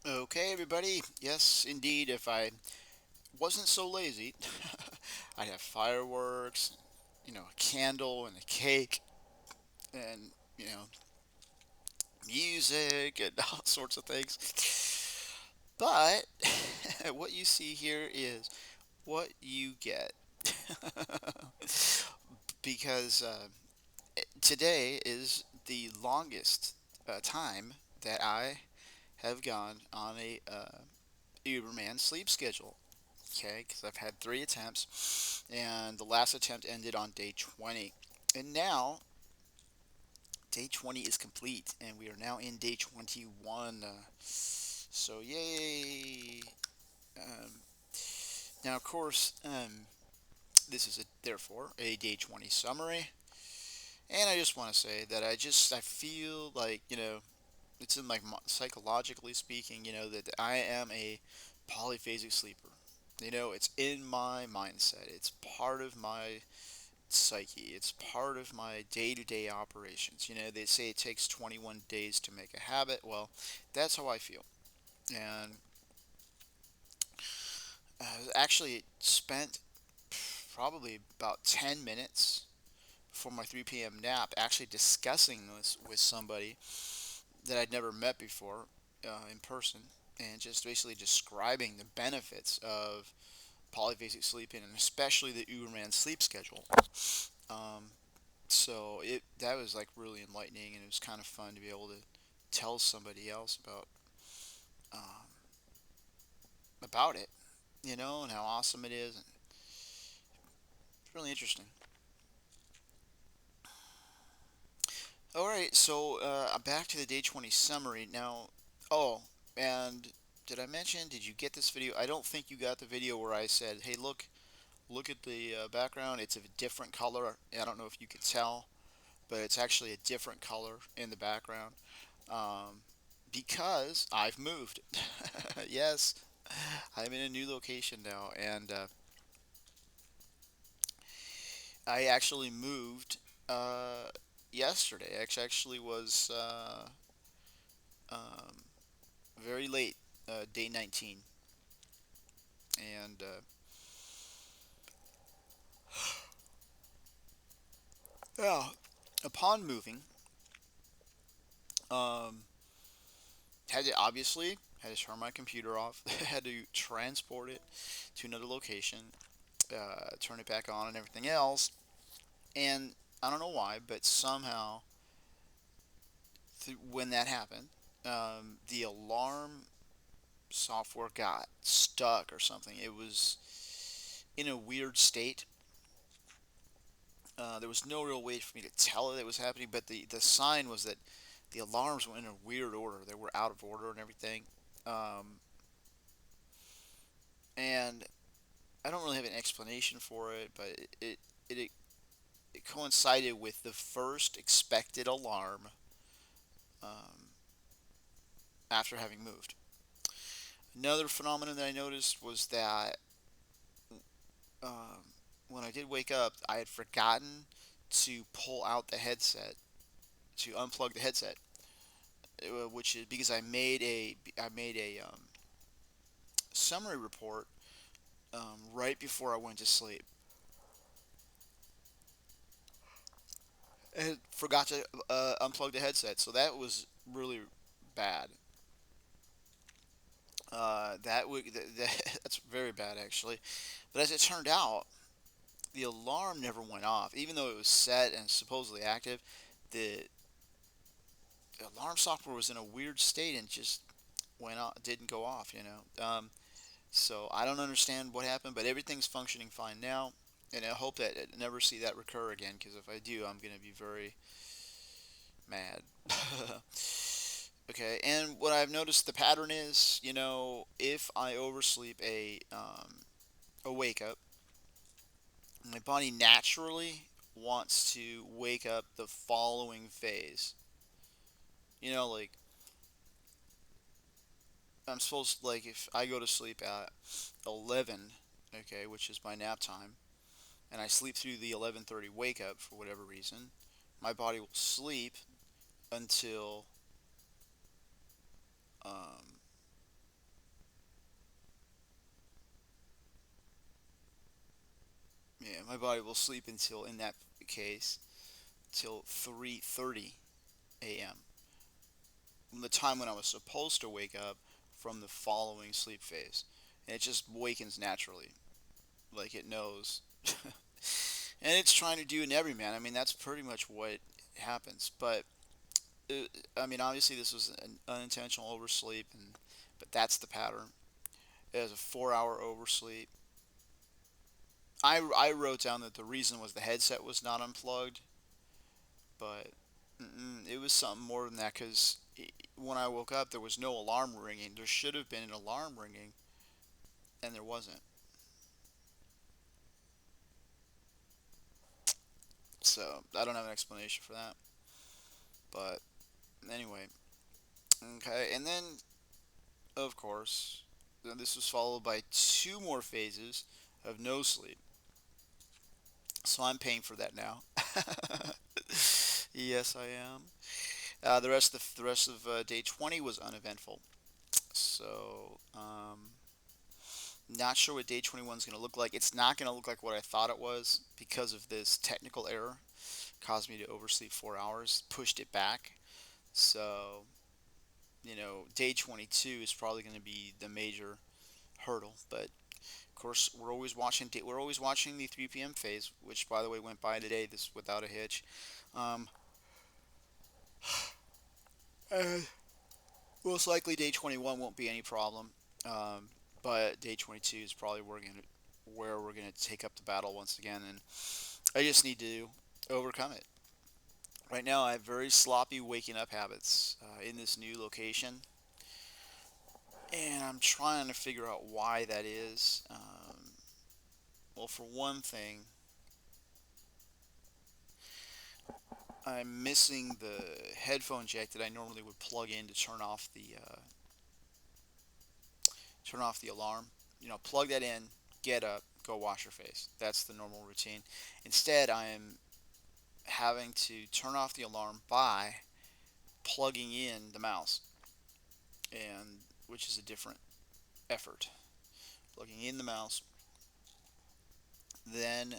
Okay, everybody. Yes, indeed. If I wasn't so lazy, I'd have fireworks, a candle and a cake, and music and all sorts of things. But what you see here is what you get, because today is the longest time that I have gone on a Uberman sleep schedule. Okay, because I've had three attempts, and the last attempt ended on day 20. And now, day 20 is complete, and we are now in day 21. So, yay! Um, Now, of course, this is therefore a day 20 summary, and I just want to say that I feel like it's in like psychologically speaking, that I am a polyphasic sleeper. It's in my mindset. It's part of my psyche. It's part of my day to day operations. They say it takes 21 days to make a habit. Well, that's how I feel. And I actually spent probably about 10 minutes before my 3 p.m. nap actually discussing this with somebody that I'd never met before in person, and just basically describing the benefits of polyphasic sleeping and especially the Uberman sleep schedule. Um, so it that was like really enlightening, and it was kind of fun to be able to tell somebody else um, about it, and how awesome it is. And it's really interesting. All right, so back to the day 20 summary now. Oh, and did I mention? Did you get this video? I don't think you got the video where I said, "Hey, look at the background. It's a different color." I don't know if you could tell, but it's actually a different color in the background. Um, because I've moved. Yes, I'm in a new location now, and I actually moved yesterday. Actually was um, very late, day 19, and yeah, upon moving, um, had to turn my computer off. Had to transport it to another location, turn it back on, and everything else. And I don't know why, but somehow when that happened, the alarm software got stuck or something. It was in a weird state. There was no real way for me to tell it was happening, but the sign was that the alarms were in a weird order. They were out of order and everything. Um, and I don't really have an explanation for it, but it, it coincided with the first expected alarm um, after having moved. Another phenomenon that I noticed was that um, when I did wake up, I had forgotten to pull out the headset, to unplug the headset, which is because I made a summary report right before I went to sleep, and forgot to unplug the headset. So that was really bad. That's very bad actually. But as it turned out, the alarm never went off, even though it was set and supposedly active. The alarm software was in a weird state and just went off, didn't go off. So I don't understand what happened, but everything's functioning fine now, and I hope that I never see that recur again. Because if I do, I'm gonna be very mad. Okay, and what I've noticed the pattern is, if I oversleep a wake up, my body naturally wants to wake up the following phase. Like I'm supposed like if I go to sleep at 11, okay, which is my nap time, and I sleep through the 11:30 wake up for whatever reason, my body will sleep until um, Yeah, my body will sleep until, in that case, till 3:30 a.m. The time when I was supposed to wake up from the following sleep phase. And it just wakens naturally, like it knows. And it's trying to do an everyman. I mean, that's pretty much what happens. But uh, I mean, obviously, this was an unintentional oversleep, and but that's the pattern. It was a 4 hour oversleep. I wrote down that the reason was the headset was not unplugged, but it was something more than that because when I woke up, there was no alarm ringing. There should have been an alarm ringing, and there wasn't. So I don't have an explanation for that. But anyway, okay. And then, of course, this was followed by two more phases of no sleep. So I'm paying for that now. Yes, I am. The rest of day 20 was uneventful. So not sure what day 21 is going to look like. It's not going to look like what I thought it was because of this technical error. Caused me to oversleep 4 hours, pushed it back. So, day 22 is probably going to be the major hurdle. But of course, we're always watching the 3 p.m. phase, which by the way went by today, this without a hitch. Um, and most likely day 21 won't be any problem. Um, but day 22 is probably where we're gonna take up the battle once again, and I just need to overcome it. Right now, I have very sloppy waking up habits in this new location, and I'm trying to figure out why that is. Well, for one thing, I'm missing the headphone jack that I normally would plug in to turn off the alarm. Plug that in, get up, go wash your face. That's the normal routine. Instead, I am having to turn off the alarm by plugging in the mouse, and which is a different effort. Plugging in the mouse, then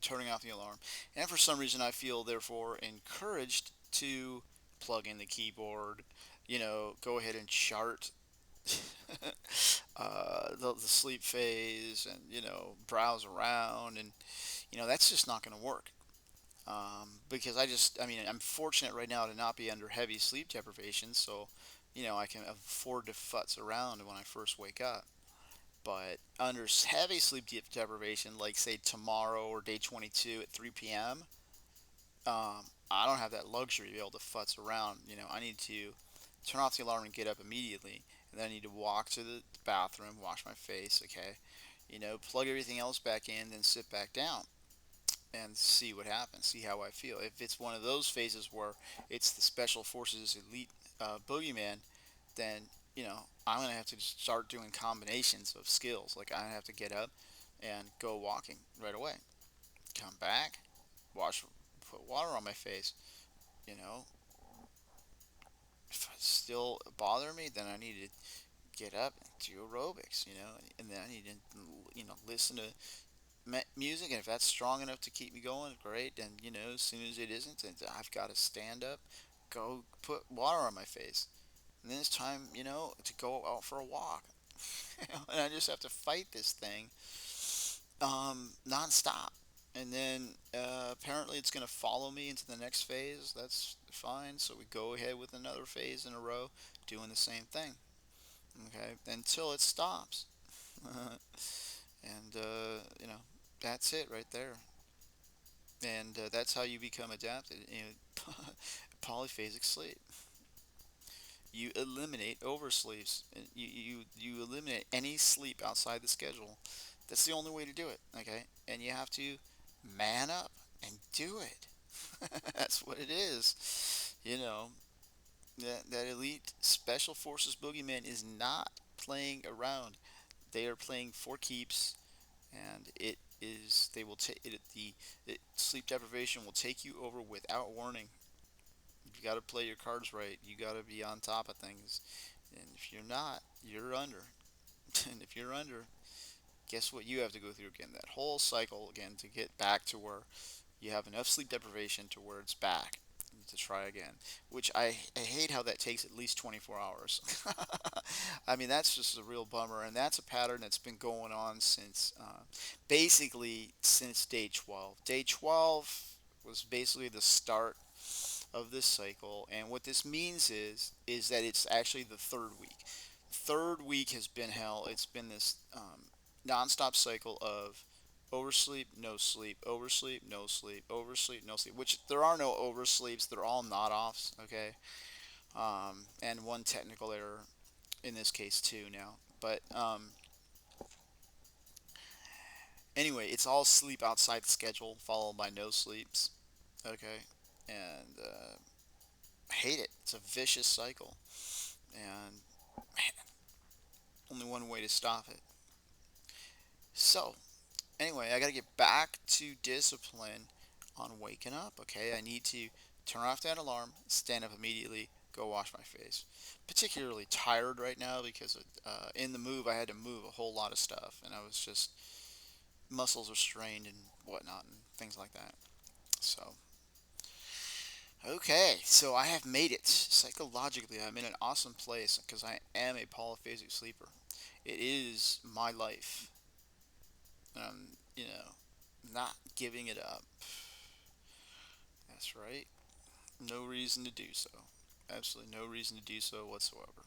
turning off the alarm. And for some reason, I feel therefore encouraged to plug in the keyboard, go ahead and chart the sleep phase and, browse around. And, that's just not going to work. Because I mean, I'm fortunate right now to not be under heavy sleep deprivation. So, I can afford to futz around when I first wake up. But under heavy sleep deprivation, like say tomorrow or day 22 at 3 p.m., I don't have that luxury to be able to futz around. I need to turn off the alarm and get up immediately. And then I need to walk to the bathroom, wash my face, okay? Plug everything else back in, then sit back down and see what happens, see how I feel. If it's one of those phases where it's the Special Forces Elite Boogeyman, then I'm gonna have to start doing combinations of skills. Like I have to get up and go walking right away, come back, wash, put water on my face. You know, if it still bother me, then I need to get up and do aerobics. And then I need to listen to music, and if that's strong enough to keep me going, great. And as soon as it isn't, then I've got to stand up, go put water on my face, and then it's time, to go out for a walk. And I just have to fight this thing nonstop. And then apparently it's going to follow me into the next phase. That's fine. So we go ahead with another phase in a row, doing the same thing. Okay, until it stops. And that's it right there. And that's how you become adapted. Polyphasic sleep. You eliminate oversleeps. You eliminate any sleep outside the schedule. That's the only way to do it. Okay, and you have to man up and do it. That's what it is. That elite special forces boogeyman is not playing around. They are playing for keeps, and it is. They will take it. Sleep deprivation will take you over without warning. You got to play your cards right. You got to be on top of things. And if you're not, you're under. And if you're under, guess what? You have to go through again that whole cycle again to get back to where you have enough sleep deprivation to where it's back to try again. Which I hate how that takes at least 24 hours. I mean, that's just a real bummer, and that's a pattern that's been going on since basically since day 12. Day 12 was basically the start of this cycle, and what this means is that it's actually the third week. Third week has been hell. It's been this nonstop cycle of oversleep, no sleep, oversleep, no sleep, oversleep, no sleep. Which there are no oversleeps. They're all not offs. Okay, and one technical error in this case too now. But anyway, it's all sleep outside the schedule followed by no sleeps. Okay, and I hate it. It's a vicious cycle, and only one way to stop it. So anyway, I got to get back to discipline on waking up. Okay, I need to turn off that alarm, stand up immediately, go wash my face. Particularly tired right now because in the move I had to move a whole lot of stuff, and I was just muscles are strained and whatnot and things like that. So okay, so I have made it psychologically. I'm in an awesome place because I am a polyphasic sleeper. It is my life. You know, not giving it up. That's right. No reason to do so. Absolutely no reason to do so whatsoever.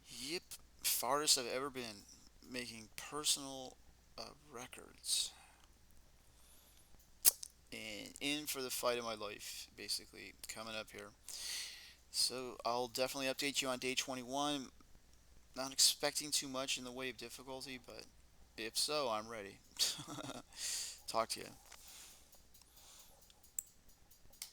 Yep. Farthest I've ever been making personal records. And in for the fight of my life, basically, coming up here. So I'll definitely update you on day 21. Not expecting too much in the way of difficulty, but if so, I'm ready. Talk to you.